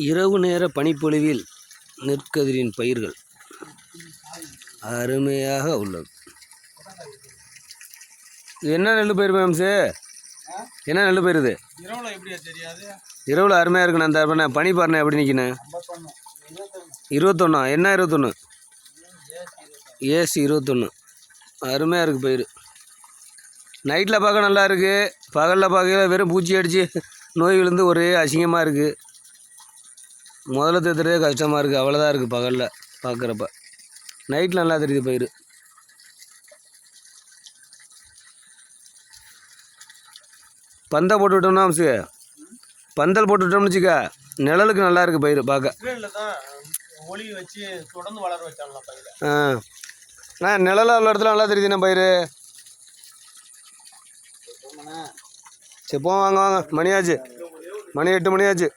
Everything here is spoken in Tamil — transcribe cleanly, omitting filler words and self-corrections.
இரவு நேர பனிப்பொழிவில் நெற்கதிரின் பயிர்கள் அருமையாக உள்ளது. இது என்ன நெல் பயிர் மேம்ஸு? என்ன நெல் பயிர் இது? இரவில் அருமையாக இருக்குண்ணா. அந்த பண்ண பனி பாருண்ணே எப்படி நிற்கிண்ணே? 21. என்ன 21? ஏசி 21. அருமையாக இருக்குது பயிர். நைட்டில் பார்க்க நல்லா இருக்குது, பகலில் பார்க்க வெறும் பூச்சி அடித்து நோய் விழுந்து ஒரே அசிங்கமாக இருக்குது. முதல்ல தேத்துறதே கஷ்டமாக இருக்குது, அவ்வளோதான் இருக்குது பகலில் பார்க்குறப்ப. நைட்டில் நல்லா தெரியுது பயிர். பந்தை போட்டு விட்டோம்னா அம்சு, பந்தல் போட்டு விட்டோம்னு வச்சுக்க, நிழலுக்கு நல்லா இருக்குது பயிர் பார்க்க. நிழலாக உள்ள இடத்துல நல்லா தெரியுதுண்ணா பயிர். சரி வாங்க வாங்க, மணியாச்சு, மணி 8 மணியாச்சு.